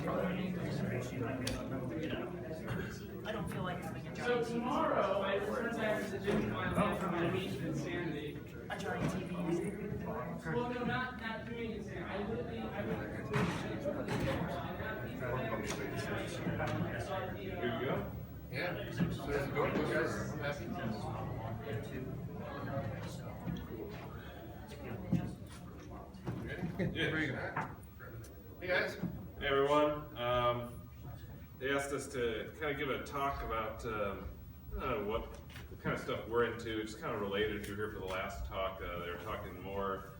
I don't feel like having a So giant TV. tomorrow, I turn back to the gym from my beach in Insanity. A giant TV. Well, no, not doing Insanity. I literally, Good to go? Yeah. So let's go. You guys happy? Yeah. Hey guys. Hey everyone. They asked us to kind of give a talk about what kind of stuff we're into. It's kind of related. If you were here for the last talk, they were talking more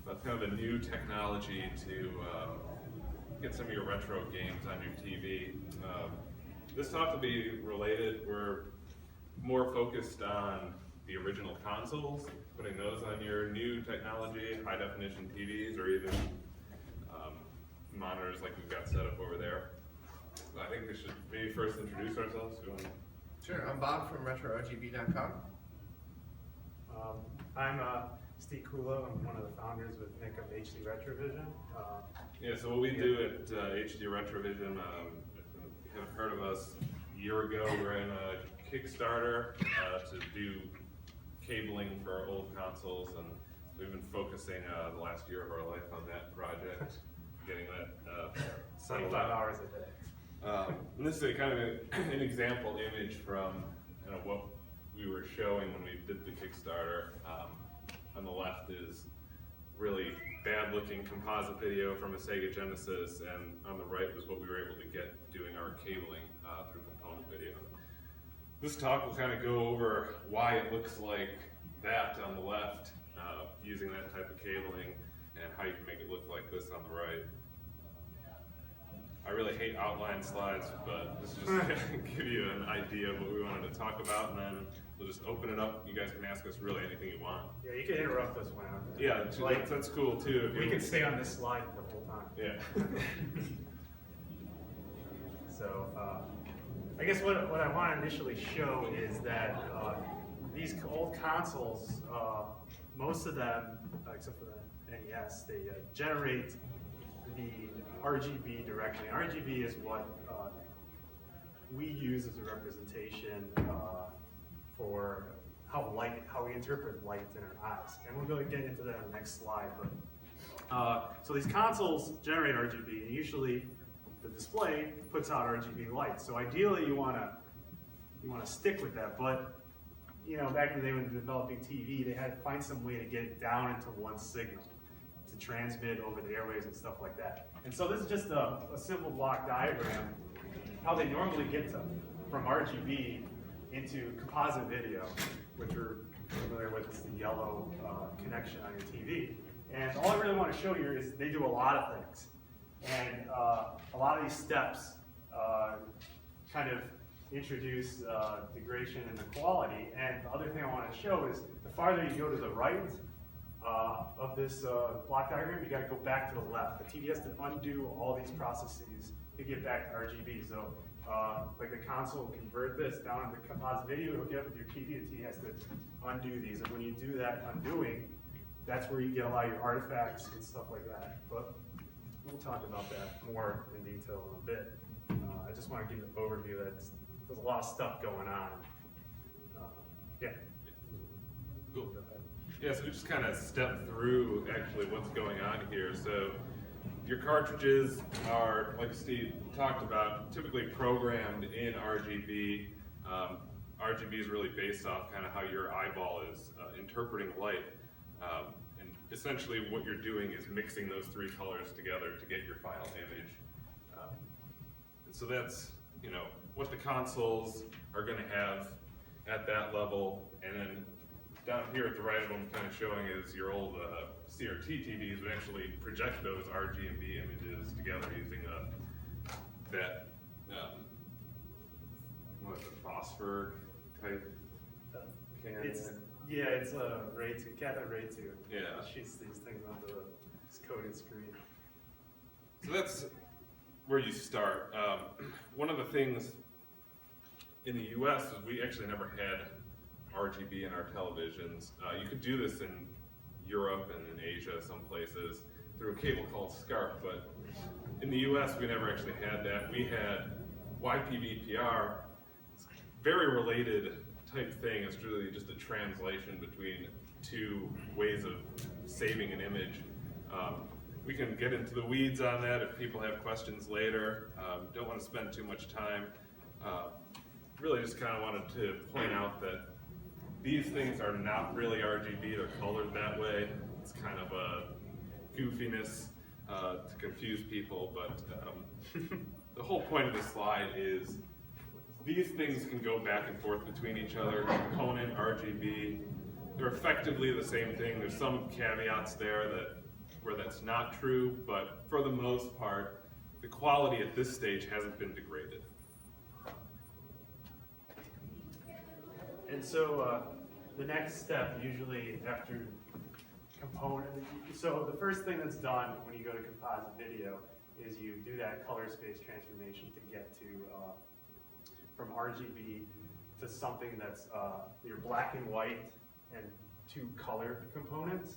about kind of the new technology to get some of your retro games on your TV. This talk will be related. We're more focused on the original consoles, putting those on your new technology, high definition TVs, or even monitors like we've got set up over there. So I think we should maybe first introduce ourselves. Sure, I'm Bob from RetroRGB.com. I'm Steve Kulo. I'm one of the founders with Nick of HD Retrovision. Yeah, so what we do at HD Retrovision, you have heard of us a year ago. We're in a Kickstarter to do cabling for our old consoles, and we've been focusing the last year of our life on that project, getting that 75 hours a day. And this is kind of an example image from what we were showing when we did the Kickstarter. On the left is really bad-looking composite video from a Sega Genesis, and on the right was what we were able to get doing our cabling through component video. This talk will kind of go over why it looks like that on the left, using that type of cabling, and how you can make it look like this on the right. I really hate outline slides, but this is just to give you an idea of what we wanted to talk about, and then we'll just open it up. You guys can ask us really anything you want. Yeah, you can interrupt us whenever. Yeah, that's cool too. We can stay on this slide the whole time. Yeah. So, I guess what I want to initially show is that these old consoles, most of them, except for the NES, they generate the RGB directly. RGB is what we use as a representation for how we interpret light in our eyes. And we'll go get into that in the next slide. But so these consoles generate RGB, and usually the display puts out RGB light. So ideally, you want to stick with that. But back in the day when developing TV, they had to find some way to get it down into one signal to transmit over the airwaves and stuff like that. And so this is just a simple block diagram, how they normally get from RGB into composite video, which we're familiar with is the yellow connection on your TV. And all I really want to show you is they do a lot of things. And a lot of these steps kind of introduce degradation in the quality. And the other thing I want to show is the farther you go to the right of this block diagram, you got to go back to the left. The TV has to undo all these processes to get back to RGB. So like the console will convert this down into composite video, it'll get with your TV. The TV has to undo these. And when you do that undoing, that's where you get a lot of your artifacts and stuff like that. But we'll talk about that more in detail in a bit. I just want to give you an overview that there's a lot of stuff going on. Yeah. Cool. Yeah, so we just kind of step through actually what's going on here. So your cartridges are, like Steve talked about, typically programmed in RGB. RGB is really based off kind of how your eyeball is interpreting light. And essentially what you're doing is mixing those three colors together to get your final image. And so that's what the consoles are going to have at that level. And then down here at the right of them, kind of showing is your old CRT TVs would actually project those RGB images together using that what is it, phosphor type can. It's a ray tube, cathode ray tube. Yeah. It shoots these things onto this coated screen. So that's where you start. One of the things in the US is we actually never had RGB in our televisions. You could do this in Europe and in Asia, some places, through a cable called SCART, but in the US, we never actually had that. We had YPVPR, very related type thing. It's really just a translation between two ways of saving an image. We can get into the weeds on that if people have questions later. Don't want to spend too much time. Really just kind of wanted to point out that these things are not really RGB, they're colored that way. It's kind of a goofiness to confuse people, but the whole point of this slide is these things can go back and forth between each other. Component, RGB, they're effectively the same thing. There's some caveats there where that's not true, but for the most part, the quality at this stage hasn't been degraded. And so the next step, usually after component, so the first thing that's done when you go to composite video is you do that color space transformation to get to from RGB to something that's your black and white and two color components.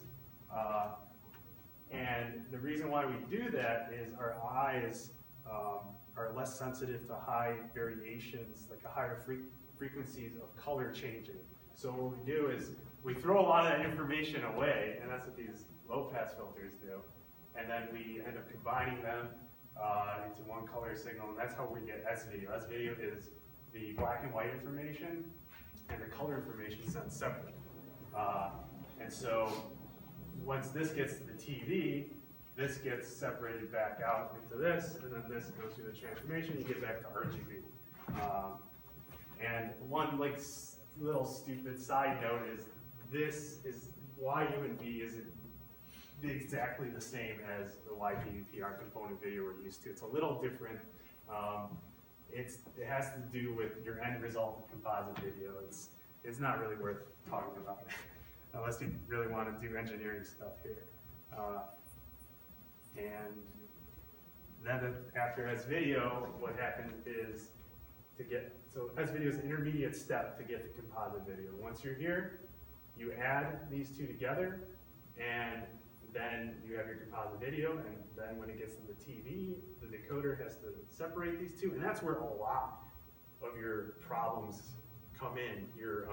And the reason why we do that is our eyes are less sensitive to high variations, like a higher frequencies of color changing. So what we do is we throw a lot of that information away, and that's what these low-pass filters do. And then we end up combining them into one color signal, and that's how we get SVideo. SVideo is the black and white information, and the color information sent separately. And so once this gets to the TV, this gets separated back out into this, and then this goes through the transformation, you get back to RGB. And one little stupid side note is this is why U and B isn't exactly the same as the YPVPR component video we're used to. It's a little different. It has to do with your end result of composite video. It's not really worth talking about unless you really want to do engineering stuff here. And then after SVideo, what happens is so SVideo is an intermediate step to get to composite video. Once you're here, you add these two together, and then you have your composite video, and then when it gets to the TV, the decoder has to separate these two, and that's where a lot of your problems come in. Your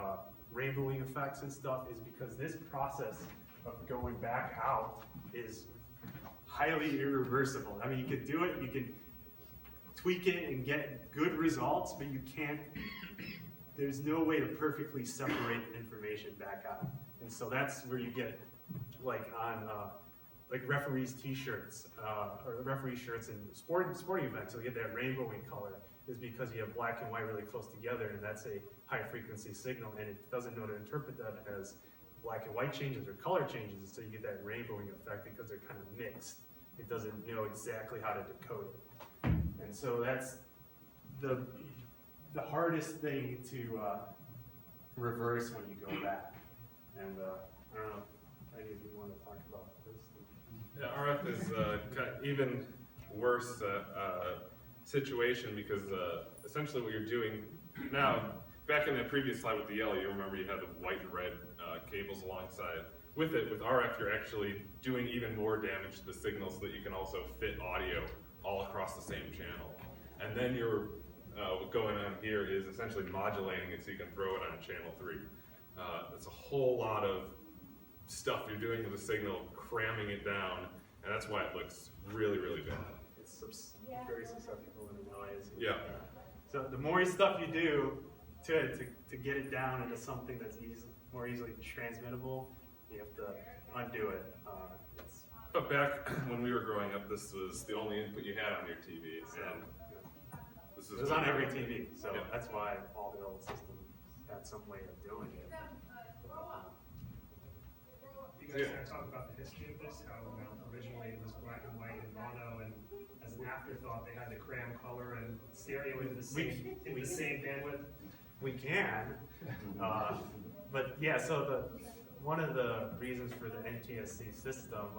rainbowing effects and stuff is because this process of going back out is highly irreversible. I mean, you can do it, you can tweak it and get good results, but you can't, there's no way to perfectly separate information back out. And so that's where you get, like on like referees t-shirts, or referee shirts in sporting events, so you get that rainbowing color, is because you have black and white really close together, and that's a high frequency signal, and it doesn't know to interpret that as black and white changes or color changes, so you get that rainbowing effect because they're kind of mixed. It doesn't know exactly how to decode it. And so that's the hardest thing to reverse when you go back. And I don't know if any of you want to talk about this. Yeah, RF is even worse situation because essentially what you're doing now, back in the previous slide with the yellow, you remember you had the white and red cables alongside. With it, with RF, you're actually doing even more damage to the signal so that you can also fit audio all across the same channel. And then you're, what's going on here is essentially modulating it so you can throw it on channel 3. It's a whole lot of stuff you're doing to the signal, cramming it down, and that's why it looks really, really bad. It's very susceptible in the noise. Yeah. So the more stuff you do to get it down into something that's more easily transmittable, you have to undo it. But back when we were growing up, this was the only input you had on your TV. And this it was on every TV, so yeah. That's why all the old systems had some way of doing it. You guys kind of talk about the history of this, how originally it was black and white and mono, and as an afterthought they had to cram color and stereo into the same bandwidth. We can, but yeah. So one of the reasons for the NTSC system,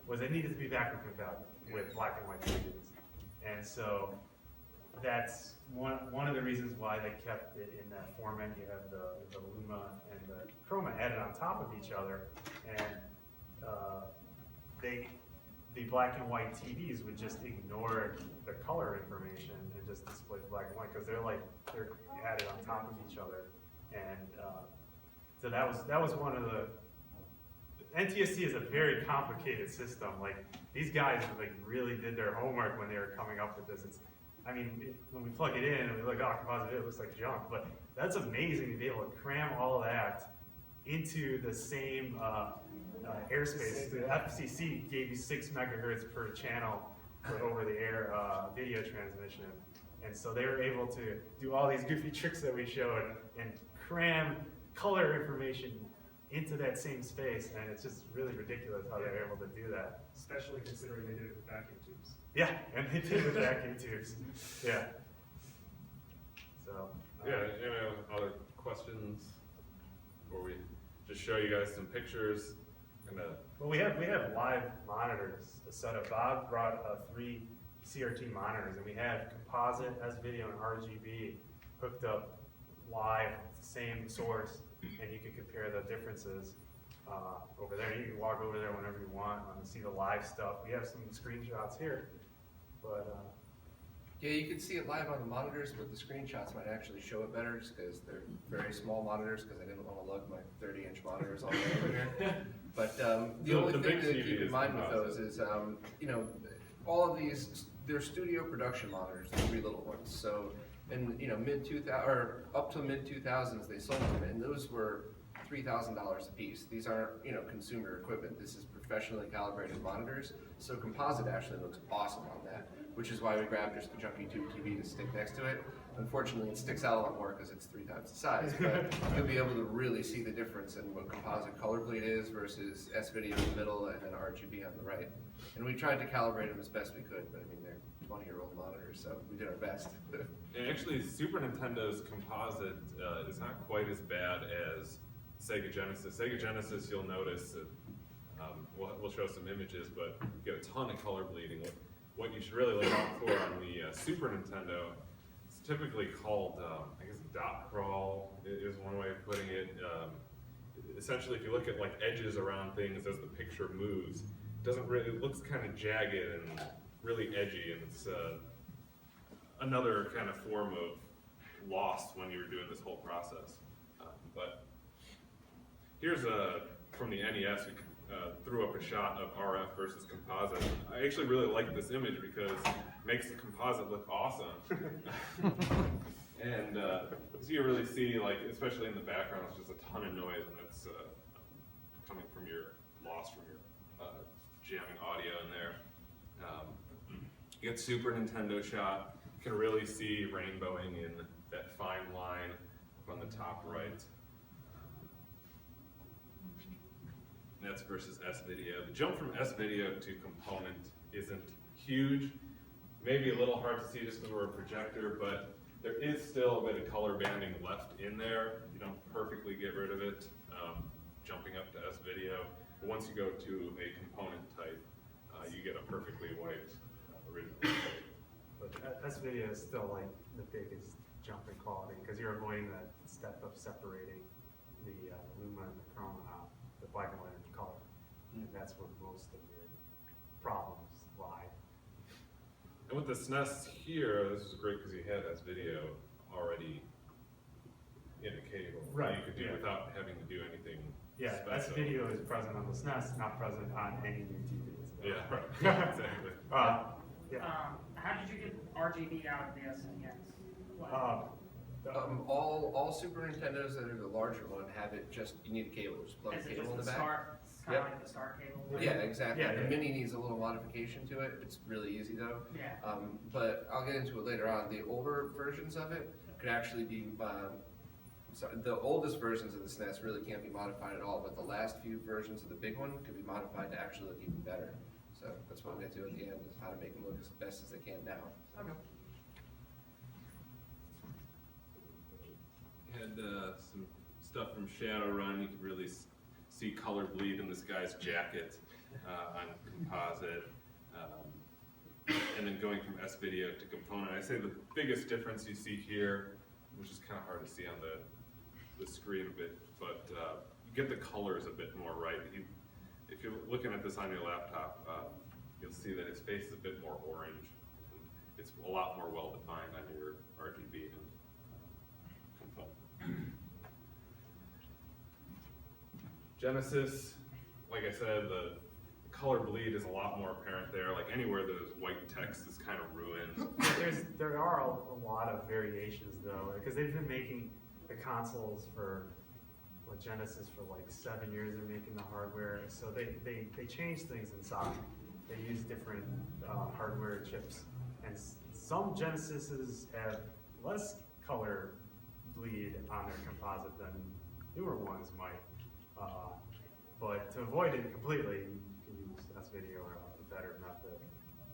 was it needed to be backward compatible with black and white TVs, and so that's one of the reasons why they kept it in that format. You have the Luma and the Chroma added on top of each other, and the black and white TVs would just ignore the color information and just display black and white because they're added on top of each other. And so that was one of the. NTSC is a very complicated system. Like these guys really did their homework when they were coming up with this. When we plug it in and we look, oh, composite, it looks like junk. But that's amazing to be able to cram all of that into the same airspace. The FCC gave you 6 megahertz per channel for over-the-air video transmission. And so they were able to do all these goofy tricks that we showed and cram color information into that same space, and it's just really ridiculous how they're able to do that. Especially considering they did it with vacuum tubes. Yeah, and they did it with vacuum tubes. Yeah. So. Other questions before we just show you guys some pictures? Well, we have live monitors set up. Bob brought 3 CRT monitors, and we have Composite, SVideo, and RGB hooked up live, same source, and you can compare the differences over there. You can walk over there whenever you want and see the live stuff. We have some screenshots here, but yeah, you can see it live on the monitors, but the screenshots might actually show it better just because they're very small monitors, because I didn't want to lug my 30-inch monitors all the way over here. But the only thing to keep in mind with those is, all of these, they're studio production monitors, the 3 little ones. So in up to mid-2000s, they sold them, and those were $3,000 a piece. These aren't consumer equipment. This is professionally calibrated monitors. So Composite actually looks awesome on that, which is why we grabbed just a junky tube TV to stick next to it. Unfortunately, it sticks out a lot more because it's 3 times the size, but you'll be able to really see the difference in what Composite color bleed is versus SVideo in the middle and then RGB on the right. And we tried to calibrate them as best we could, but they're 20-year-old monitors, so we did our best. And actually, Super Nintendo's Composite is not quite as bad as Sega Genesis. Sega Genesis, you'll notice that we'll show some images, but you get a ton of color bleeding. What you should really look out for on the Super Nintendo, it's typically called, I guess, dot crawl is one way of putting it. Essentially, if you look at edges around things as the picture moves, it looks kind of jagged and really edgy, and it's another kind of form of loss when you're doing this whole process. But here's from the NES. We threw up a shot of RF versus composite. I actually really like this image because it makes the composite look awesome. And so you really see, especially in the background, it's just a ton of noise, and it's coming from your loss from your jamming audio in there. You get Super Nintendo shot. You can really see rainbowing in that fine line up on the top right. That's versus SVideo. The jump from SVideo to Component isn't huge. Maybe a little hard to see just because we're a projector, but there is still a bit of color banding left in there. You don't perfectly get rid of it jumping up to SVideo. But once you go to a Component type, you get a perfectly white original type. But SVideo is still the biggest jump in quality because you're avoiding that step of separating the luma and the chroma out, the black and white and the color. And that's where most of your problems lie. And with the SNES here, this is great because you had SVideo already in a cable. Right. You could do without having to do anything Yeah, special. SVideo is present on the SNES, not present on any new TVs. Yeah, right. Exactly. How did you get RGB out of the SNES? All Super Nintendos that are the larger one have it you need a cable, just plug Is a it cable just in the the back. start? It's kind of like the start cable? Yeah, exactly. Yeah, the yeah. Mini needs a little modification to it. It's really easy though. Yeah. But I'll get into it later on. The older versions of it could actually be, the oldest versions of the SNES really can't be modified at all, but the last few versions of the big one could be modified to actually look even better. So that's what we'll get to at the end, is how to make them look as best as they can now. Okay. Had some stuff from Shadowrun. You can really see color bleed in this guy's jacket on Composite. And then going from SVideo to Component, I say the biggest difference you see here, which is kind of hard to see on the screen a bit, but you get the colors a bit more right. If you're looking at this on your laptop, you'll see that its face is a bit more orange. It's a lot more well defined on your RGB and component. Genesis, like I said, the color bleed is a lot more apparent there. Like anywhere there's white text is kind of ruined. There are a lot of variations though, because they've been making the consoles for Genesis for like 7 years. They're making the hardware, so they change things inside. They use different hardware chips, and some Genesises have less color bleed on their composite than newer ones might. But to avoid it completely, you can use SVideo or a better method.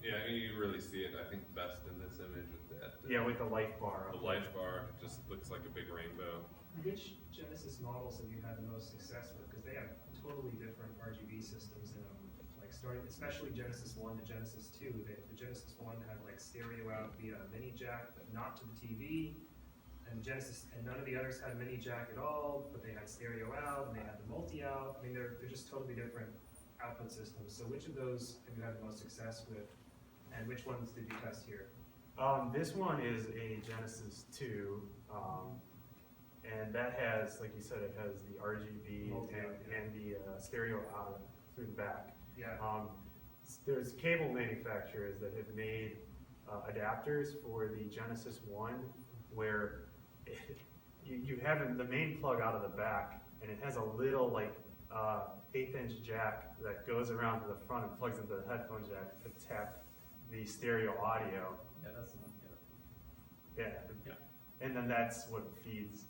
Yeah, you really see it, I think, best in this image with that. Yeah, with the life bar. The life bar just looks like a big rainbow. Which Genesis models have you had the most success with? Because they have totally different RGB systems in them. Like starting, especially Genesis 1 to Genesis 2. The Genesis 1 had like stereo out via a mini jack, but not to the TV. And none of the others had a mini jack at all, but they had stereo out and they had the multi out. I mean, they're just totally different output systems. So which of those have you had the most success with, and which ones did you test here? This one is a Genesis 2, and that has, like you said, it has the RGB and the stereo out through the back. Yeah. There's cable manufacturers that have made adapters for the Genesis 1 where you have the main plug out of the back, and it has a little like 1/8" jack that goes around to the front and plugs into the headphone jack to tap the stereo audio. Yeah, that's the one. Yeah. And then that's what feeds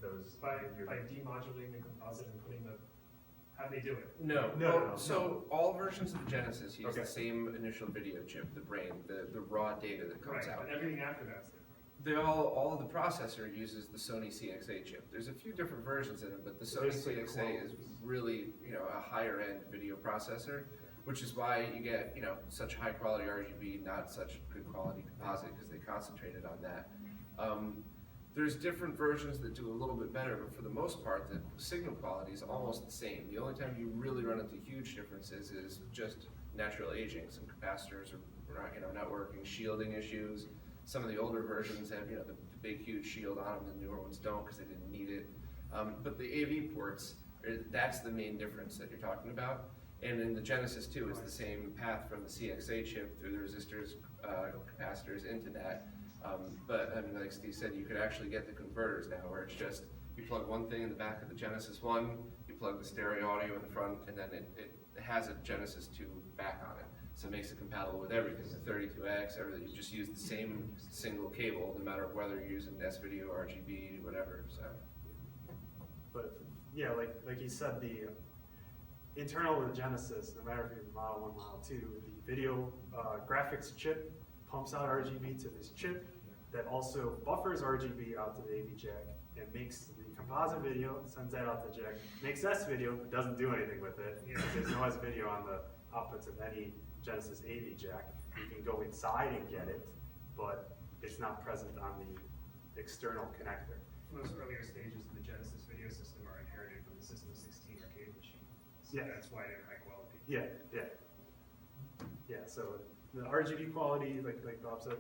those. By demodulating the composite and putting the, how do they do it? No. No. So all versions of the Genesis use Okay. the same initial video chip, the brain, the raw data that comes Right, out. but everything after that's different. All of the processor uses the Sony CXA chip. There's a few different versions in it, but the Sony CXA is really, a higher end video processor, which is why you get, such high quality RGB, not such good quality composite, because they concentrated on that. There's different versions that do a little bit better, but for the most part, the signal quality is almost the same. The only time you really run into huge differences is just natural aging. Some capacitors are, not working, shielding issues. Some of the older versions have, the big huge shield on them. The newer ones don't because they didn't need it. But the AV ports, that's the main difference that you're talking about. And in the Genesis 2, it's the same path from the CXA chip through the resistors, capacitors into that. But I mean, like Steve said, you could actually get the converters now where it's just, you plug one thing in the back of the Genesis 1, you plug the stereo audio in the front, and then it has a Genesis 2 back on it. So it makes it compatible with everything, the 32X, everything. You just use the same single cable, no matter whether you're using SVideo, RGB, whatever. So. But yeah, like you said, the internal of the Genesis, no matter if you're Model 1, Model 2, the video graphics chip pumps out RGB to this chip that also buffers RGB out to the AV jack and makes the composite video, sends that out to the jack, makes SVideo, but doesn't do anything with it. There's no SVideo on the outputs of any Genesis AV jack. You can go inside and get it, but it's not present on the external connector. Those earlier stages of the Genesis video system are inherited from the System 16 arcade machine. So Yeah. that's why they're high quality. Yeah, so the RGB quality, like Bob said,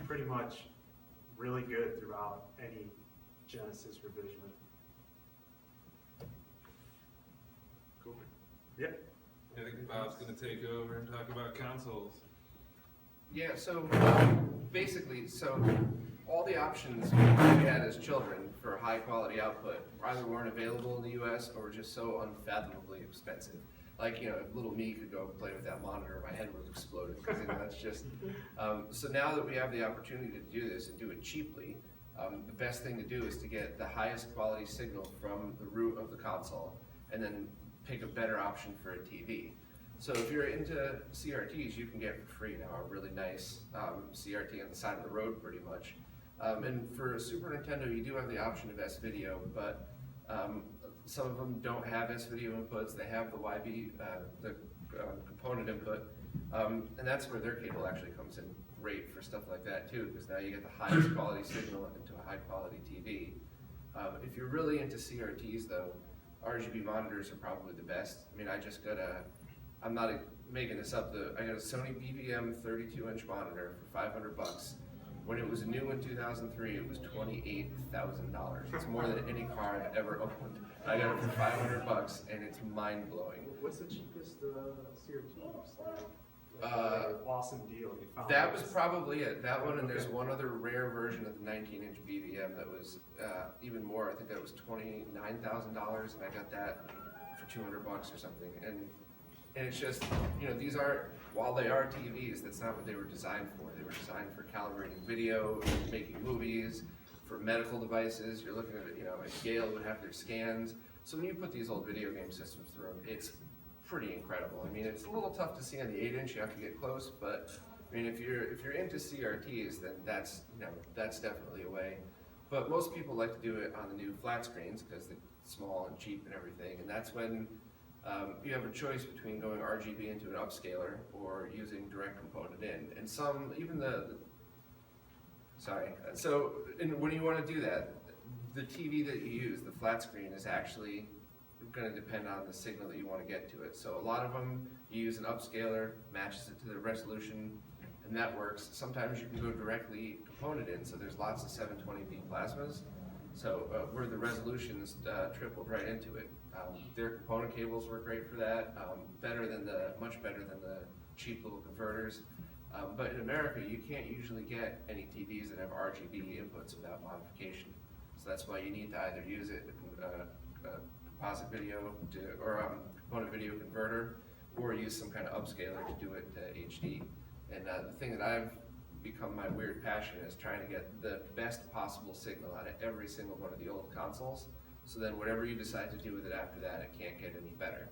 pretty much really good throughout any Genesis revision. Cool. Yep. I think Bob's going to take over and talk about consoles. Yeah, so basically, all the options we had as children for high quality output either weren't available in the US or were just so unfathomably expensive. Like, if little me could go play with that monitor, my head would have exploded, because that's just, so now that we have the opportunity to do this and do it cheaply, the best thing to do is to get the highest quality signal from the root of the console and then pick a better option for a TV. So if you're into CRTs, you can get for free now a really nice CRT on the side of the road pretty much. And for Super Nintendo, you do have the option of SVideo, but some of them don't have SVideo inputs. They have the YB, the component input, and that's where their cable actually comes in great for stuff like that too, because now you get the highest quality signal into a high quality TV. If you're really into CRTs though, RGB monitors are probably the best. I mean, I just got I'm not making this up, I got a Sony BVM 32-inch monitor for $500. When it was new in 2003, it was $28,000. It's more than any car I've ever owned. I got it for $500, and it's mind-blowing. What's the cheapest CRTs? Awesome deal you found. That was probably it. That one, and there's one other rare version of the 19-inch BVM that was even more. I think that was $29,000, and I got that for $200 or something. And it's just, you know, these aren't, while they are TVs, that's not what they were designed for. They were designed for calibrating video, making movies, for medical devices. You're looking at, you know, like Yale would have their scans. So when you put these old video game systems through them, it's pretty incredible. I mean, it's a little tough to see on the 8-inch. You have to get close, but I mean, if you're into CRTs, then that's, you know, that's definitely a way. But most people like to do it on the new flat screens because they're small and cheap and everything, and that's when you have a choice between going RGB into an upscaler or using direct component in. And some, even when you want to do that, the TV that you use, the flat screen, is actually going to depend on the signal that you want to get to it. So a lot of them, you use an upscaler, matches it to the resolution, and that works. Sometimes you can go directly component in, so there's lots of 720p plasmas. So where the resolution's tripled right into it. Their component cables work great for that, much better than the cheap little converters. But in America, you can't usually get any TVs that have RGB inputs without modification. So that's why you need to either use it, composite video or component video converter, or use some kind of upscaler to do it to HD. And the thing that I've become my weird passion is trying to get the best possible signal out of every single one of the old consoles. So then whatever you decide to do with it after that, it can't get any better.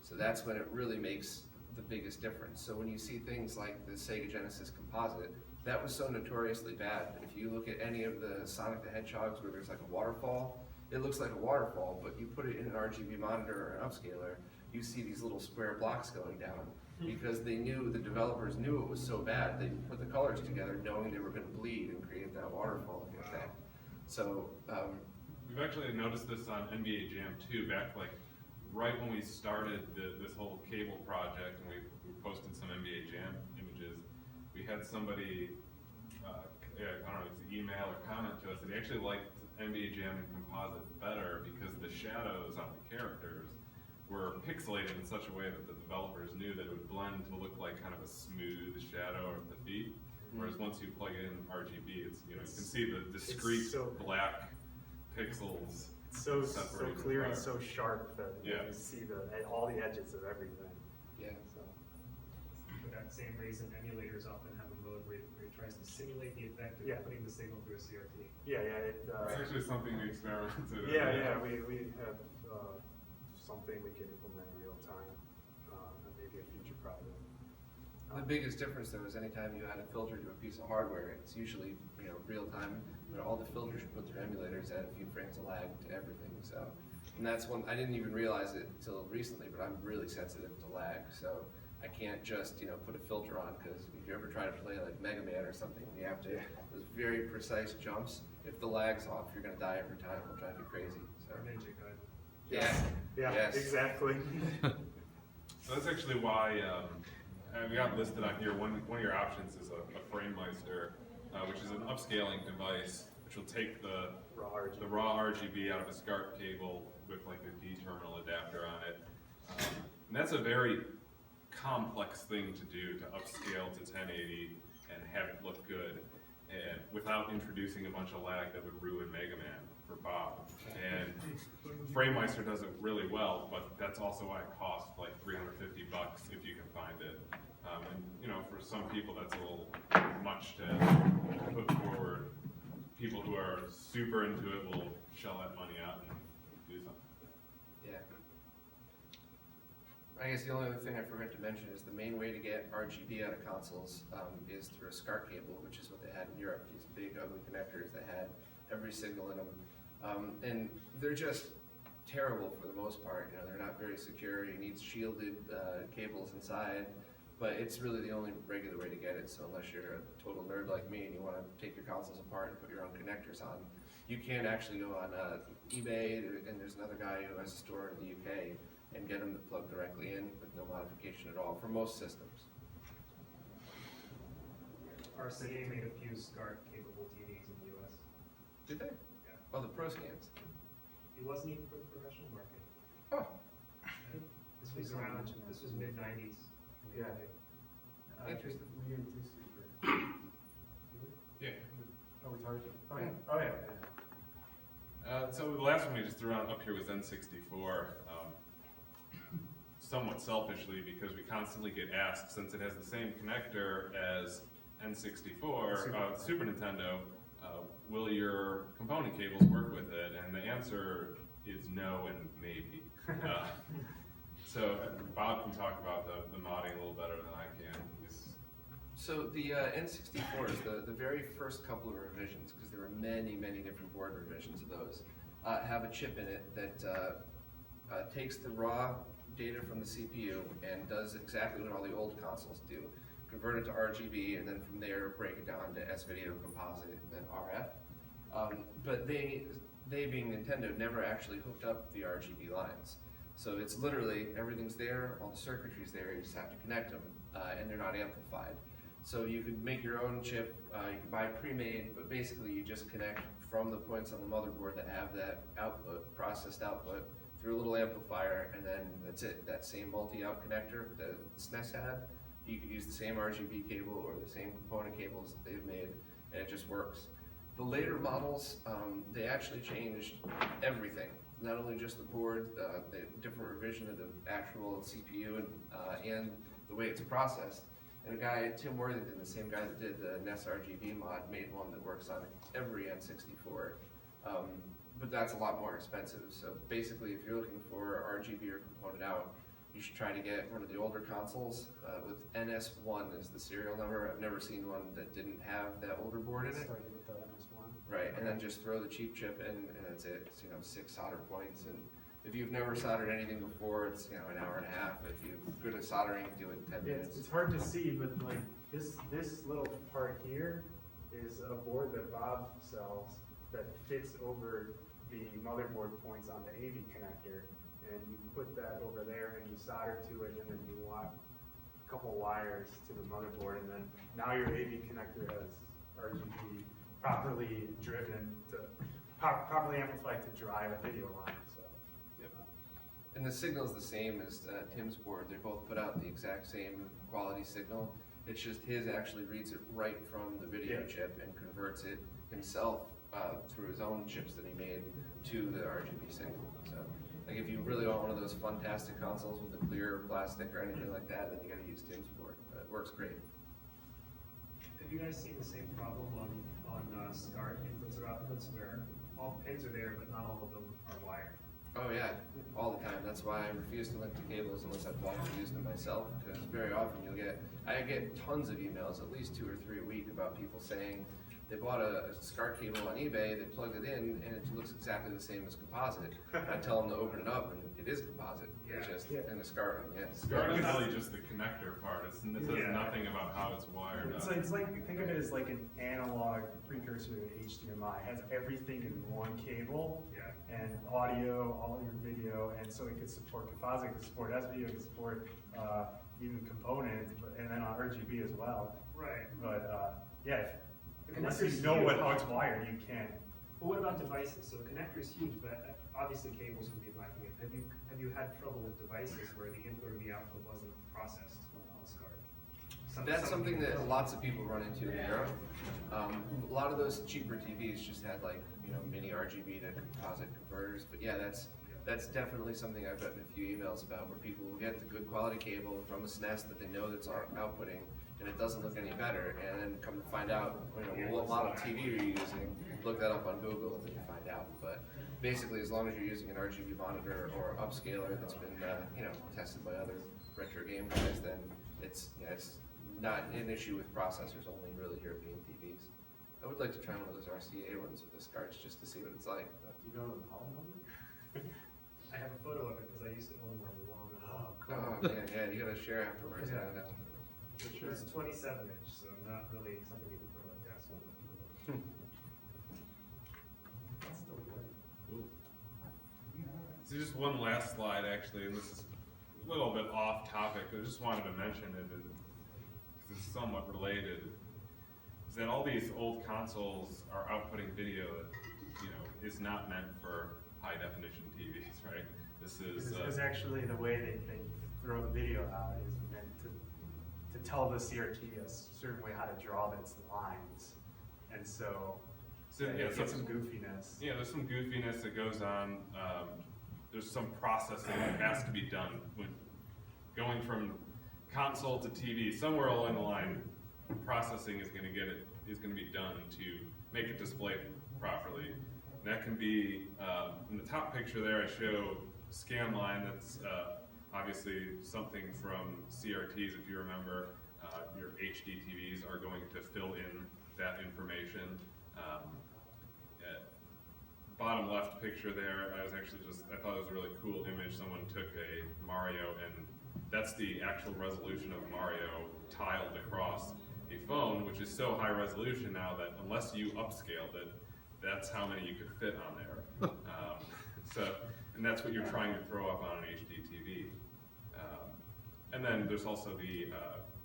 So that's when it really makes the biggest difference. So when you see things like the Sega Genesis Composite, that was so notoriously bad. If you look at any of the Sonic the Hedgehogs where there's like a waterfall, it looks like a waterfall, but you put it in an RGB monitor or an upscaler, you see these little square blocks going down because the developers knew it was so bad. They put the colors together knowing they were going to bleed and create that waterfall effect. So we've actually noticed this on NBA Jam too, back like right when we started this whole cable project, and we posted some NBA Jam images. We had somebody, I don't know, it's an email or comment to us that he actually liked NBA Jam and Composite better because the shadows on the characters were pixelated in such a way that the developers knew that it would blend to look like kind of a smooth shadow of the feet. Whereas once you plug in RGB, it's, you know, you can see the discrete black pixels. So clear and so sharp that you see all the edges of everything. Yeah. So. For that same reason, emulators often have a mode where it tries to simulate the effect of putting the signal through a CRT. Yeah. It's actually something we experimented with. Yeah. We have something we can implement in real time, and maybe a future project. The biggest difference though is anytime you add a filter to a piece of hardware, it's usually, you know, real time. You know, all the filters you put through emulators add a few frames of lag to everything. So, and that's one I didn't even realize it until recently, but I'm really sensitive to lag. So I can't just, you know, put a filter on, because if you ever try to play like Mega Man or something, you have to those very precise jumps. If the lag's off, you're gonna die every time. It'll drive you crazy. So. Yeah, exactly. So that's actually why we got listed on here. One of your options is a FrameMeister, which is an upscaling device, which will take the raw RGB out of a SCART cable with like a D-terminal adapter on it. And that's a very complex thing to do, to upscale to 1080 and have it look good, and without introducing a bunch of lag that would ruin Mega Man for Bob. And FrameMeister does it really well, but that's also why it costs like $350 if you can find it. And you know, for some people that's a little much to put forward. People who are super into it will shell that money out and do something. Yeah. I guess the only other thing I forgot to mention is the main way to get RGB out of consoles is through a SCART cable, which is what they had in Europe. These big ugly connectors that had every signal in them. And they're just terrible for the most part. You know, they're not very secure. You need shielded cables inside, but it's really the only regular way to get it. So unless you're a total nerd like me and you want to take your consoles apart and put your own connectors on, you can actually go on eBay, and there's another guy who has a store in the UK, and get them to plug directly in with no modification at all for most systems. RCA made a few SCART-capable TVs in the US. Did they? Yeah. Oh, the Pro Scans. It wasn't even for the professional market. Oh. This was around, this was mid-90s. Yeah. Interesting. We didn't do super. Yeah. Oh, we talked. Oh yeah. Oh yeah. So the last one we just threw out up here was N64. Somewhat selfishly, because we constantly get asked, since it has the same connector as N64, Super Nintendo, will your component cables work with it? And the answer is no and maybe. So Bob can talk about the modding a little better than I can. So the N64s, the very first couple of revisions, because there were many, many different board revisions of those, have a chip in it that takes the raw data from the CPU and does exactly what all the old consoles do. Convert it to RGB, and then from there break it down to SVideo, Composite, and then RF. But they being Nintendo, never actually hooked up the RGB lines. So it's literally, everything's there, all the circuitry's there, you just have to connect them, and they're not amplified. So you could make your own chip, you can buy pre-made, but basically you just connect from the points on the motherboard that have that output, processed output, through a little amplifier, and then that's it. That same multi-out connector that SNES had, you could use the same RGB cable or the same component cables that they've made, and it just works. The later models, they actually changed everything. Not only just the board, the different revision of the actual CPU and the way it's processed. And a guy, Tim Worthington, the same guy that did the NES RGB mod, made one that works on every N64. But that's a lot more expensive. So basically, if you're looking for RGB or component out, you should try to get one of the older consoles with NS1 is the serial number. I've never seen one that didn't have that older board in it. Started with the NS1. Right, and then just throw the cheap chip in, and that's it. It's 6 solder points, and if you've never soldered anything before, it's an hour and a half. If you're good at soldering, do it in 10 minutes. It's hard to see, but like this little part here is a board that Bob sells that fits over the motherboard points on the AV connector, and you put that over there and you solder to it, and then you want a couple wires to the motherboard, and then now your AV connector has RGB properly driven to properly amplified to drive a video line. So. Yep. And the signal's the same as Tim's board. They both put out the exact same quality signal. It's just his actually reads it right from the video chip and converts it himself through his own chips that he made to the RGB signal. So, like if you really want one of those fantastic consoles with a clear plastic or anything like that, then you got to use Tim's board. It works great. Have you guys seen the same problem on SCART inputs or outputs where all pins are there, but not all of them are wired? Oh yeah, all the time. That's why I refuse to link to cables unless I've actually used them myself, because very often I get tons of emails, at least 2 or 3 a week, about people saying they bought a SCART cable on eBay, they plugged it in, and it looks exactly the same as Composite. I tell them to open it up, and it is Composite. It's just in the SCART one, yes. SCART is really just the connector part. It says nothing about how it's wired up. It's like, think of it as like an analog precursor to HDMI. It has everything in one cable, and audio, all your video, and so it could support Composite, it could support SVideo, it could support even components, and then on RGB as well. Right. But unless you know how it's wired, you can't. But what about devices? So the connector is huge, but obviously cables would be lacking it. Have you had trouble with devices where the input or the output wasn't processed on SCART? That's something that lots of people run into in Europe. A lot of those cheaper TVs just had mini RGB to composite converters, but yeah, that's definitely something I've gotten a few emails about, where people will get the good quality cable from a SNES that they know that's outputting, and it doesn't look any better, and then come to find out, what model TV you're using, look that up on Google, and then you find out. But basically, as long as you're using an RGB monitor or upscaler that's been, tested by other retro game guys, then it's not an issue with processors, only really European TVs. I would like to try one of those RCA ones with the SCARTs just to see what it's like. Do you know the model number? I have a photo of it because I used to own one long ago. Oh man, yeah, you gotta share afterwards. Yeah. I know. It's 27-inch, so not really something you can put on a desk. That's still good. So just one last slide, actually, and this is a little bit off topic, but I just wanted to mention it because it's somewhat related. Is that all these old consoles are outputting video that is not meant for high definition TVs, right? This is actually the way they throw the video out is meant to tell the CRT a certain way how to draw its lines, and so it's some goofiness. Yeah, there's some goofiness that goes on. There's some processing that has to be done when going from console to TV. Somewhere along the line, processing is going to be done to make it display properly. And that can be in the top picture there. I show scan line. That's obviously something from CRTs. If you remember, your HD TVs are going to fill in that information. Bottom left picture there, I thought it was a really cool image. Someone took a Mario, and that's the actual resolution of Mario tiled across a phone, which is so high resolution now that unless you upscaled it, that's how many you could fit on there. And that's what you're trying to throw up on an HD TV. And then there's also the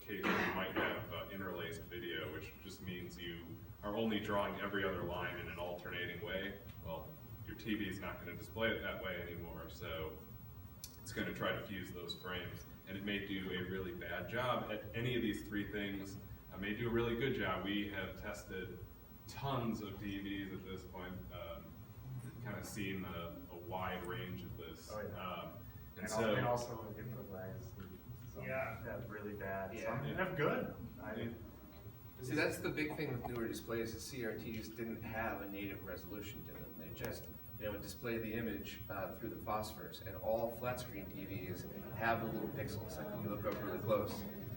case where you might have interlaced video, which just means you are only drawing every other line in an alternating way. Well, your TV is not going to display it that way anymore, so it's going to try to fuse those frames. And it may do a really bad job at any of these three things. It may do a really good job. We have tested tons of TVs at this point, kind of seen a wide range of this. Oh, yeah. And also input lags. That's really bad. Yeah. That's good. See, that's the big thing with newer displays. The CRTs didn't have a native resolution to them. They just, display the image through the phosphors, and all flat screen TVs have the little pixels. Like when you look up really close.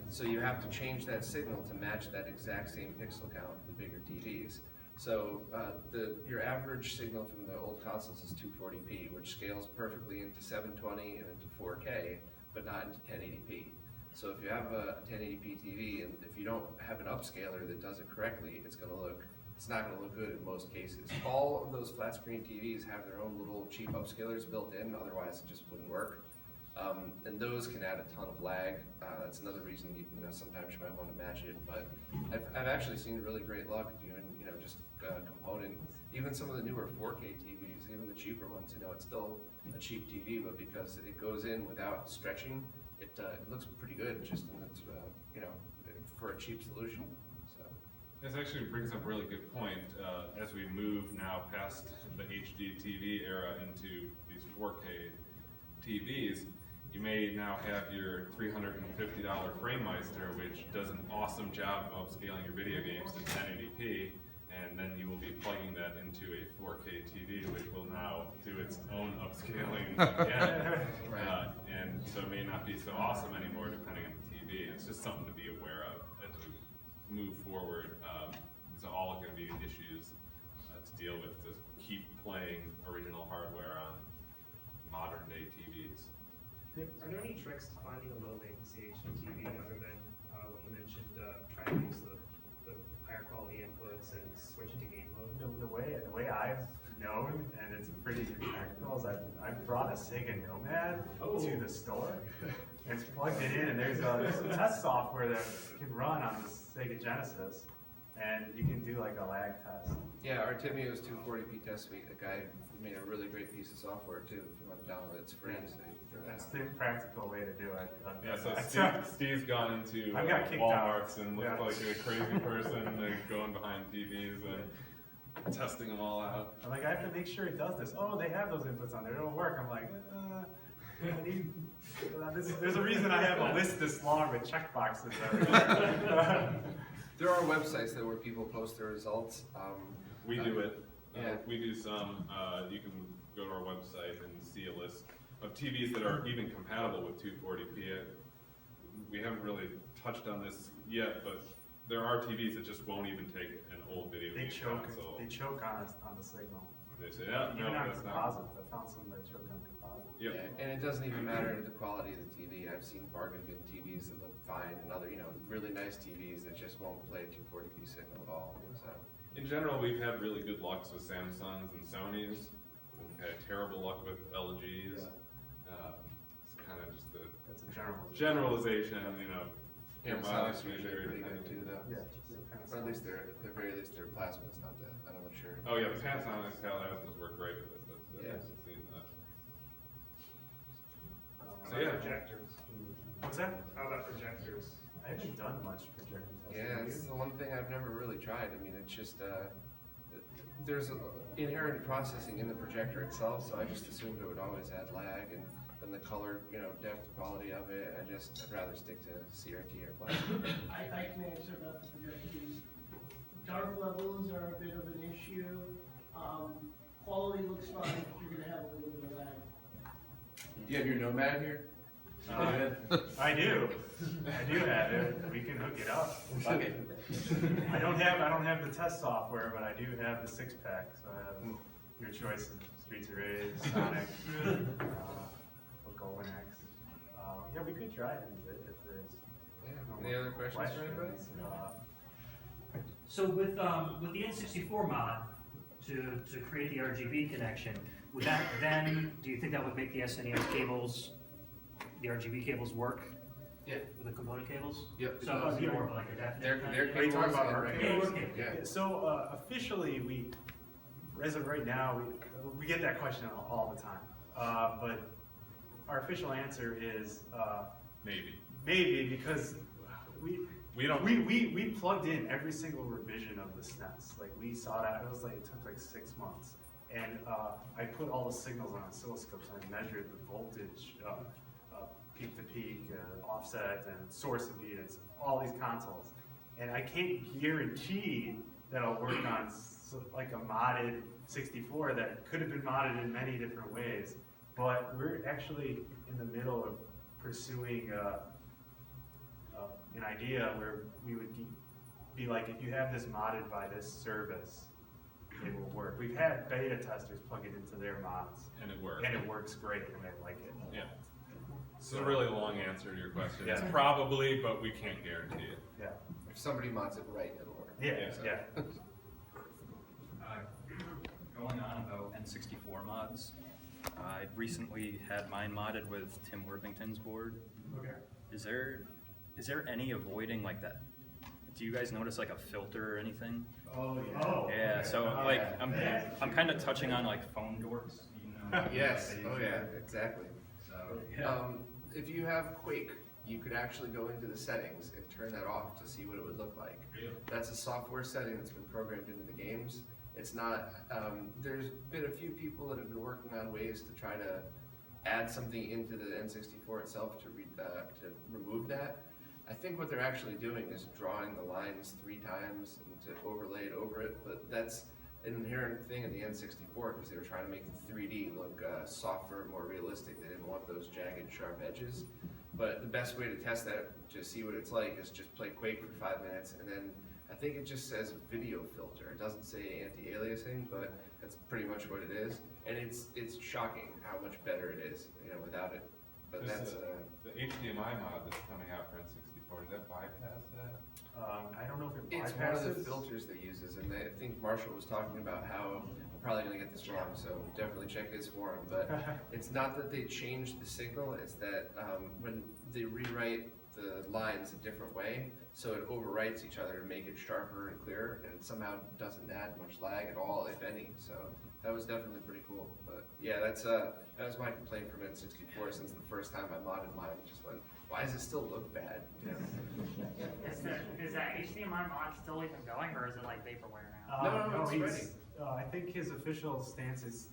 So you have to change that signal to match that exact same pixel count with the bigger TVs. So your average signal from the old consoles is 240p, which scales perfectly into 720 and into 4K, but not into 1080p. So if you have a 1080p TV, and if you don't have an upscaler that does it correctly, it's not going to look good in most cases. All of those flat screen TVs have their own little cheap upscalers built in, otherwise it just wouldn't work. And those can add a ton of lag. That's another reason sometimes you might want to match it. But I've actually seen really great luck doing just component. Even some of the newer 4K TVs, even the cheaper ones, it's still a cheap TV, but because it goes in without stretching, it looks pretty good just in its, for a cheap solution. So. This actually brings up a really good point. As we move now past the HD TV era into these 4K TVs, you may now have your $350 FrameMeister, which does an awesome job of scaling your video games to 1080p, and then you will be plugging that into a 4K TV, which will now do its own upscaling again. And so it may not be so awesome anymore depending on the TV. It's just something to be aware of as we move forward. It's all going to be issues to deal with to keep playing original hardware on modern day TVs. Are there any tricks to finding a low latency HD TV other than what you mentioned, trying to use the higher quality inputs and switch to game mode? The way I've known, and it's pretty technical, is I brought a Sega Nomad to the store. And it's plugged it in, and there's some test software that can run on the Sega Genesis, and you can do like a lag test. Yeah, Artemio's 240p test suite, the guy made a really great piece of software too. If you want to download it, it's free. So that's the practical way to do it. Yeah, so Steve's gone into Walmart's and looked like a crazy person going behind TVs and testing them all out. I'm like, I have to make sure it does this. Oh, they have those inputs on there. It'll work. I'm like, there's a reason I have a list this long with checkboxes everywhere. There are websites where people post their results. We do it. Yeah. We do some. You can go to our website and see a list of TVs that are even compatible with 240p. We haven't really touched on this yet, but there are TVs that just won't even take an old video game console. They choke on the signal. They say, yeah, even no, on that's composite. not. I found some that choke on composite. Yep. Yeah, and it doesn't even matter the quality of the TV. I've seen bargain bin TVs that look fine, and other, really nice TVs that just won't play 240p signal at all. So. In general, we've had really good lucks with Samsungs and Sonys. We've had terrible luck with LGs. It's kind of just the That's a general. generalization, you know. Panasonics are usually pretty good too, though. Yeah. Or at least at the very least their plasma is not that. I'm not sure. Oh yeah, the Panasonic Plasmas work great with it. Yeah. I've seen that. How yeah. about projectors? What's that? How about projectors? I haven't done much projector testing. Yeah, it's the one thing I've never really tried. I mean, it's just, there's inherent processing in the projector itself, so I just assumed it would always add lag and the color, you know, depth, quality of it. I'd rather stick to CRT or plasma. I can answer about the projectors. Dark levels are a bit of an issue. Quality looks fine, but you're gonna have a little bit of lag. Do you have your Nomad here? I do. I do have it. We can hook it up. I don't have the test software, but I do have the 6-pack. So I have your choice of Streets of Rage, Sonic, Golden X. Yeah, we could try it if there's. Yeah. Any other questions for anybody? So with the N64 mod to create the RGB connection, would that then, do you think that would make the SNES cables, the RGB cables work? Yeah. With the component cables? Yep. So it would be more of like a definite. They're Are you talking about and our regular cables? Yeah. So officially, as of right now, we get that question all the time. But our official answer is maybe because we plugged in every single revision of the SNES. Like we saw that it took like 6 months, and I put all the signals on oscilloscopes and I measured the voltage, peak to peak, offset, and source impedance, all these consoles, and I can't guarantee that I'll work on like a modded 64 that could have been modded in many different ways. But we're actually in the middle of pursuing an idea where we would be like, if you have this modded by this service, it will work. We've had beta testers plug it into their mods. And it works. And it works great, and they like it. Yeah. This is a really long answer to your question. Yeah. It's probably, but we can't guarantee it. Yeah. If somebody mods it right, it'll work. Yeah, So- yeah. Going on about N64 mods, I recently had mine modded with Tim Worthington's board. Okay. Is there any avoiding like that? Do you guys notice like a filter or anything? Oh, yeah. Oh, Yeah, okay. so like I'm kind of touching on like phone dorks, you know? Yes, they oh use yeah, that. exactly. So If you have Quake, you could actually go into the settings and turn that off to see what it would look like. Really? That's a software setting that's been programmed into the games. It's not, there's been a few people that have been working on ways to try to add something into the N64 itself to remove that. I think what they're actually doing is drawing the lines 3 times and to overlay it over it, but that's an inherent thing in the N64 because they were trying to make the 3D look softer and more realistic. They didn't want those jagged, sharp edges. But the best way to test that, to see what it's like, is just play Quake for 5 minutes, and then I think it just says video filter. It doesn't say anti-aliasing, but that's pretty much what it is. And it's shocking how much better it is, you know, without it. But that's the HDMI mod that's coming out for N64. Does that bypass that? I don't know if it it's one of the bypasses. filters they uses, and I think Marshall was talking about how I'm probably going to get this wrong, so definitely check his forum. But it's not that they change the signal; it's that when they rewrite the lines a different way, so it overwrites each other to make it sharper and clearer, and it somehow doesn't add much lag at all, if any. So that was definitely pretty cool. But yeah, that was my complaint from N64 since the first time I modded mine. It just went, why does it still look bad? Yeah. Is that HDMI mod still even going, or is it like vaporware now? No, it's ready. I think his official stance is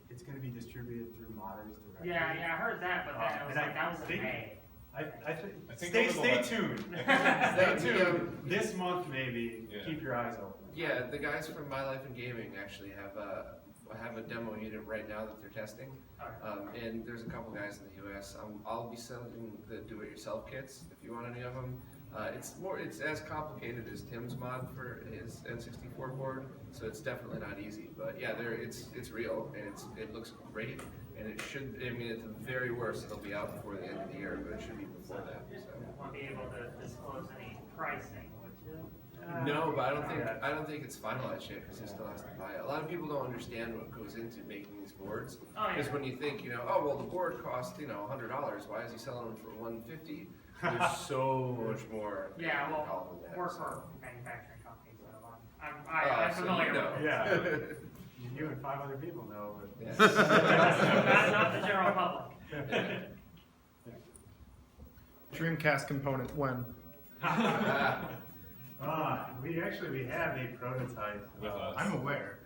it's going to be distributed through modders directly. Yeah, I heard that, but then it was And like, I that was in think- May. I think stay over the stay last- tuned. Yeah, Stay tuned. This month maybe. Yeah. Keep your eyes open. Yeah, the guys from My Life in Gaming actually have a demo unit right now that they're testing. And there's a couple guys in the US. I'll be selling the do-it-yourself kits if you want any of them. It's as complicated as Tim's mod for his N64 board, so it's definitely not easy. But yeah, it's real and it looks great. And it should, I mean, at the very worst, it'll be out before the end of the year, but it should be before that. So. Won't be able to disclose any pricing, would you? No, but I don't think it's finalized yet because he still has to buy it. A lot of people don't understand what goes into making these boards. Oh, yeah. Because when you think, oh well, the board cost $100. Why is he selling them for $150? There's so much more. Yeah, well, involved in that, work so. for manufacturing companies, so I'm So familiar you know. with it. Yeah. You and 5 other people know, but. Yeah. That's not the general public. Dreamcast Component, when? We have a prototype. With us. I'm aware.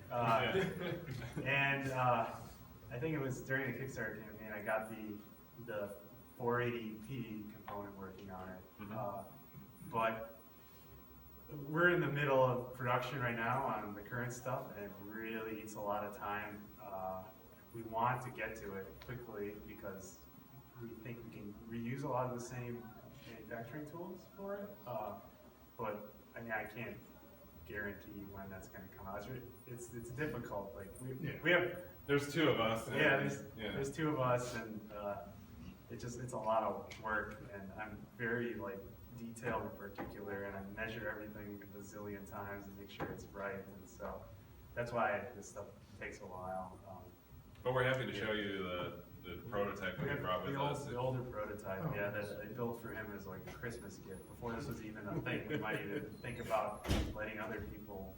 And I think it was during the Kickstarter campaign, I got the 480p component working on it. But we're in the middle of production right now on the current stuff, and it really eats a lot of time. We want to get to it quickly because we think we can reuse a lot of the same manufacturing tools for it. But I mean, I can't guarantee when that's going to come out. It's difficult. Like we have. There's 2 of us. Yeah, there's 2 of us, and it's a lot of work, and I'm very like detailed and particular, and I measure everything a zillion times and make sure it's right, and so that's why this stuff takes a while. But we're happy to show you the prototype that we brought with us. The older prototype, that I built for him as like a Christmas gift. Before this was even a thing, we might even think about letting other people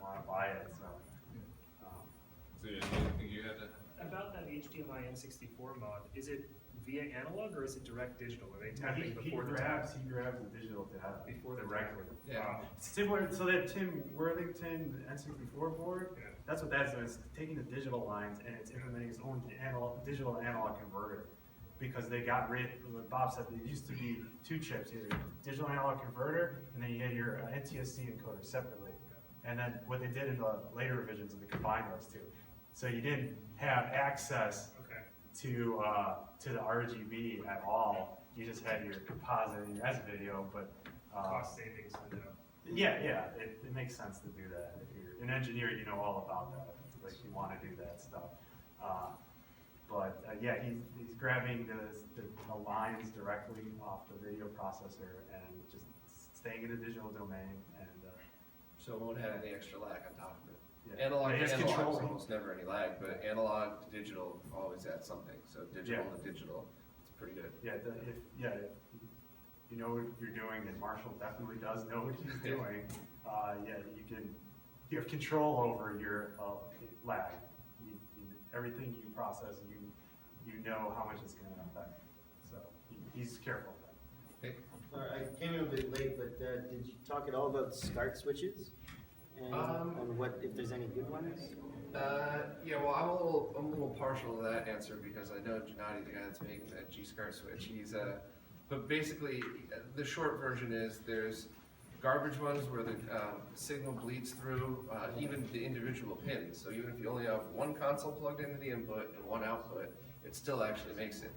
want to buy it. So, So you think you had to? About that HDMI N64 mod, is it via analog or is it direct digital? Are they tapping he before the grabs the digital data Before the directly. Yeah. Similar, so that Tim Worthington N64 board, that's what that's doing. It's taking the digital lines and it's implementing its own digital to analog converter. Because they got rid, what Bob said, there used to be 2 chips, either digital analog converter, and then you had your NTSC encoder separately. And then what they did in the later revisions, they combined those 2. So you didn't have access to the RGB at all. You just had your composite and your SVideo, but cost savings window? Yeah, it makes sense to do that. If you're an engineer, you know all about that. Like you want to do that stuff. He's grabbing the lines directly off the video processor and just staying in the digital domain. And So it won't have any extra lag on top of it. Yeah. Analog It to has analog, control. is almost never any lag, but analog to digital always adds something. So digital to digital, it's pretty good. if you know what you're doing, and Marshall definitely does know what he's doing, you have control over your lag. Everything you process, you know how much it's going to affect. So he's careful of that. I came in a bit late, but did you talk at all about SCART switches? And what, if there's any good ones? Well, I'm a little partial to that answer because I know Gennady, the guy that's making that G-SCART switch. But basically, the short version is there's garbage ones where the signal bleeds through even the individual pins. So even if you only have one console plugged into the input and one output, it still actually makes it.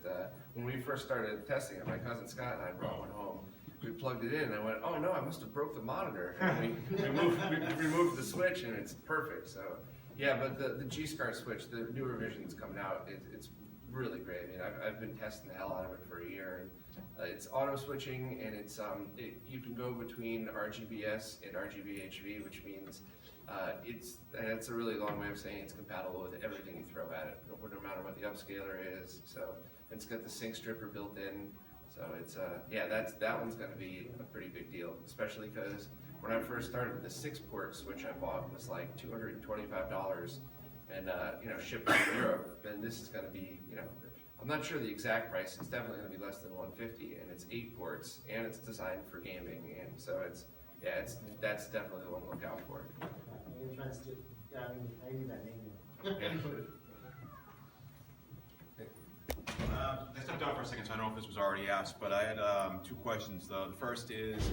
When we first started testing it, my cousin Scott and I brought one home. We plugged it in and I went, oh no, I must have broke the monitor. And we removed the switch and it's perfect. So yeah, but the G-SCART switch, the new revision's coming out, it's really great. I mean, I've been testing the hell out of it for a year. And, it's auto switching and it's you can go between RGBS and RGB-HV, which means it's a really long way of saying it's compatible with everything you throw at it, no matter what the upscaler is. So it's got the sync stripper built in. So it's that one's going to be a pretty big deal, especially because when I first started, the 6-port switch I bought was like $225, and shipped to Europe. And this is going to be, I'm not sure the exact price. It's definitely going to be less than $150, and it's 8 ports, and it's designed for gaming, and so that's definitely the one to look out for. I'm interested. Yeah, I need that name. I stepped out for a second, so I don't know if this was already asked, but I had 2 questions. The first is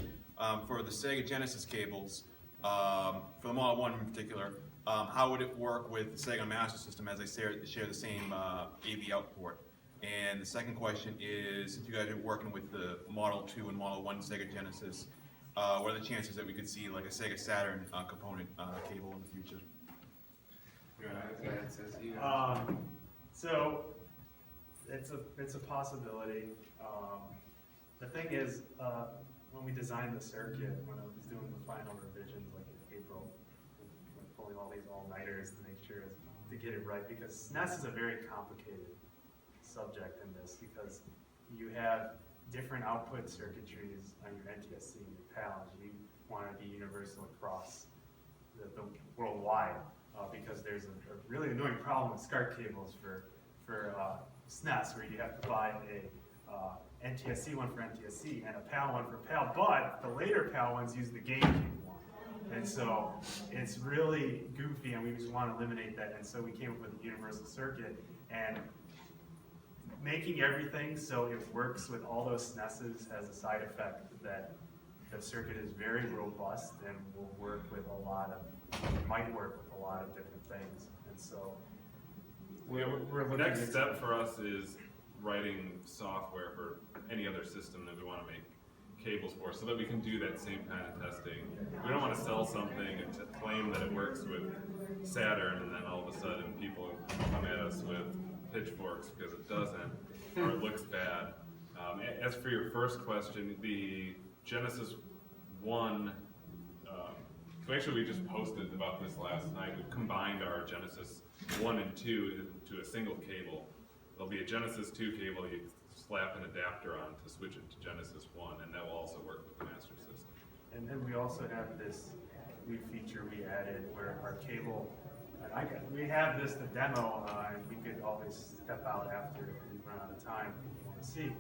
for the Sega Genesis cables, for the Model 1 in particular, how would it work with the Sega Master System as they share the same AV out port? And the second question is, if you guys are working with the Model 2 and Model 1 Sega Genesis, what are the chances that we could see like a Sega Saturn component cable in the future? So it's a possibility. The thing is, when we designed the circuit, when I was doing the final revisions, like in April, when pulling all these all-nighters to make sure to get it right, because SNES is a very complicated subject in this, because you have different output circuitries on your NTSC and your PAL. You want to be universal across the worldwide, because there's a really annoying problem with SCART cables for SNES, where you have to buy a NTSC one for NTSC and a PAL one for PAL, but the later PAL ones use the GameCube one. And so it's really goofy, and we just want to eliminate that. And so we came up with a universal circuit, and making everything so it works with all those SNESs has a side effect that the circuit is very robust and will work with might work with a lot of different things. And so the next step for us is writing software for any other system that we want to make cables for, so that we can do that same kind of testing. We don't want to sell something and to claim that it works with Saturn, and then all of a sudden people come at us with pitchforks because it doesn't, or it looks bad. As for your first question, the Genesis 1, so actually we just posted about this last night. We've combined our Genesis 1 and 2 to a single cable. There'll be a Genesis 2 cable you slap an adapter on to switch it to Genesis 1, and that will also work with the master system. And then we also have this new feature we added where our cable, we have this, the demo, and we could always step out after we run out of time if you want to see,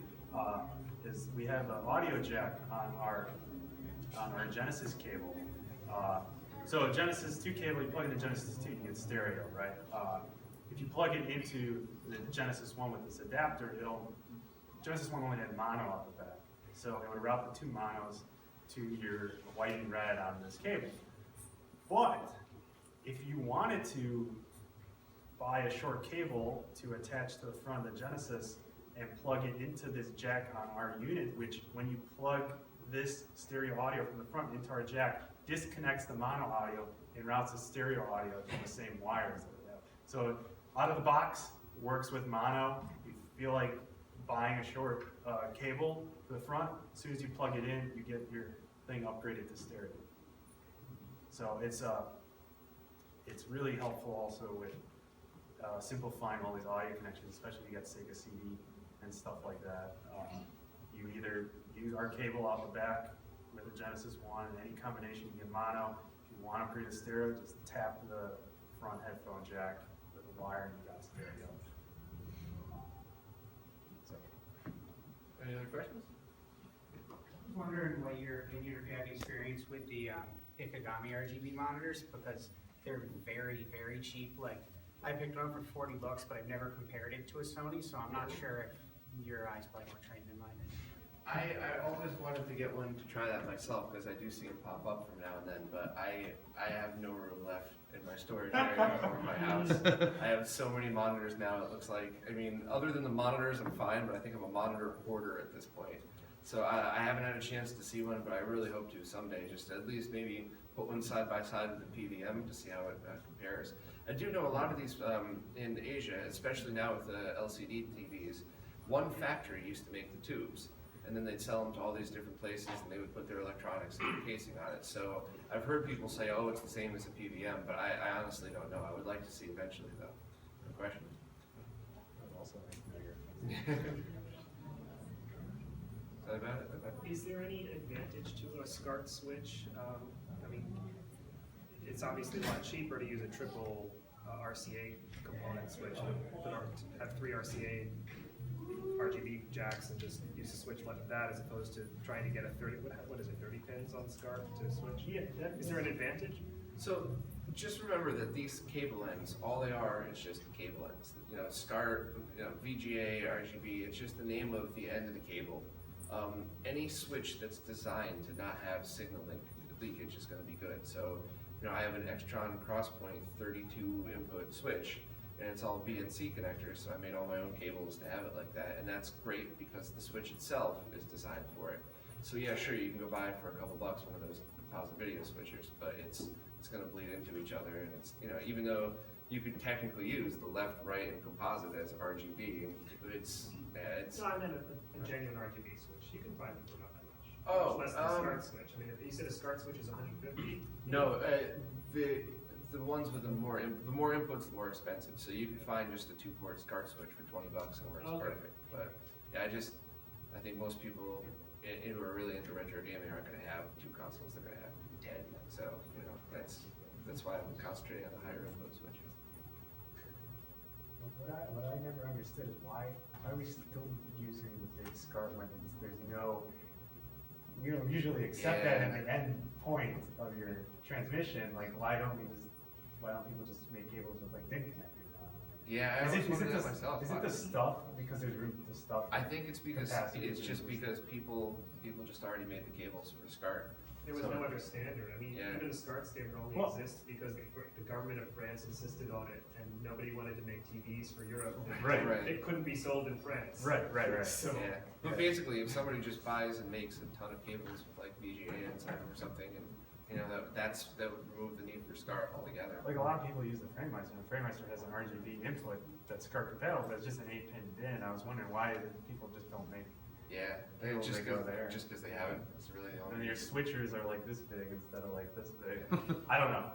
is we have an audio jack on our Genesis cable. So a Genesis 2 cable, you plug in the Genesis 2, you get stereo, right? If you plug it into the Genesis 1 with this adapter, Genesis 1 only had mono out the back. So it would route the two monos to your white and red on this cable. But if you wanted to buy a short cable to attach to the front of the Genesis and plug it into this jack on our unit, which when you plug this stereo audio from the front into our jack, disconnects the mono audio and routes the stereo audio to the same wires that we have. So out of the box, works with mono. You feel like buying a short cable to the front, as soon as you plug it in, you get your thing upgraded to stereo. So it's really helpful also with simplifying all these audio connections, especially if you got Sega CD and stuff like that. You either use our cable out the back with a Genesis 1, and any combination you get mono. If you want to upgrade to stereo, just tap the front headphone jack with a wire and you got stereo. So. Any other questions? I was wondering what your opinion, or if you have experience with the Ikegami RGB monitors, because they're very, very cheap. Like, I picked them up for $40, but I've never compared it to a Sony, so I'm not sure if your eyes probably more trained than mine. I always wanted to get one to try that myself, because I do see it pop up from now and then, but I have no room left in my storage area or my house. I have so many monitors now, it looks like. I mean, other than the monitors, I'm fine, but I think I'm a monitor hoarder at this point. So I haven't had a chance to see one, but I really hope to someday, just to at least maybe put one side by side with the PVM to see how it compares. I do know a lot of these in Asia, especially now with the LCD TVs, one factory used to make the tubes, and then they'd sell them to all these different places, and they would put their electronics and their casing on it. So I've heard people say, oh, it's the same as a PVM, but I honestly don't know. I would like to see eventually, though. No question. Is that about it? Is there any advantage to a SCART switch? I mean, it's obviously a lot cheaper to use a triple RCA component switch, have 3 RCA RGB jacks and just use a switch like that, as opposed to trying to get a 30, what is it, 30 pins on SCART to switch? Yeah. Is there an advantage? So just remember that these cable ends, all they are is just cable ends. You know, SCART, VGA, RGB, it's just the name of the end of the cable. Any switch that's designed to not have signal leakage is going to be good. So, I have an Extron Crosspoint 32 input switch, and it's all BNC connectors, so I made all my own cables to have it like that, and that's great because the switch itself is designed for it. So yeah, sure, you can go buy for a couple bucks one of those composite video switchers, but it's going to bleed into each other, and it's, even though you could technically use the left, right, and composite as RGB, it's No, I meant a genuine RGB switch. You can buy them for not that much. Oh, Less than a SCART switch. I mean, if you said a SCART switch is 150. No, the ones with the more inputs, the more expensive. So you can find just a 2-port SCART switch for $20 and it works perfect. But yeah, I think most people who are really into retro gaming aren't going to have 2 consoles. They're going to have 10. So that's why I'm concentrating on the higher input switches. What I never understood is why are we still using the big SCART when there's no, you don't usually accept that at the end point of your transmission. Like, why don't people just make cables with like DIN connectors on? Yeah, I always wondered that myself. Is it the stuff, because there's room to stuff? I think it's because because people just already made the cables for the SCART. There was no other standard. I mean, even the SCART standard only exists because the government of France insisted on it, and nobody wanted to make TVs for Europe. Right. It couldn't be sold in France. Right. So, But basically, if somebody just buys and makes a ton of cables with like VGA inside them or something, and that would remove the need for SCART altogether. Like a lot of people use the FrameMeister, and FrameMeister has an RGB input that's SCART compatible, but it's just an 8-pin DIN. I was wondering why people just don't make. Yeah, just go there. Just because they haven't. It's really the only. And your switchers are like this big instead of like this big. I don't know.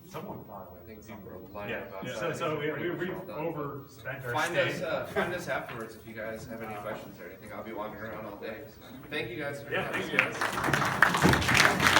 Someone thought. I think people are lining up Yeah. outside. So we've overspent our Find us afterwards if you guys have any questions or anything. I'll be wandering around all day. Thank you guys. Thank you guys.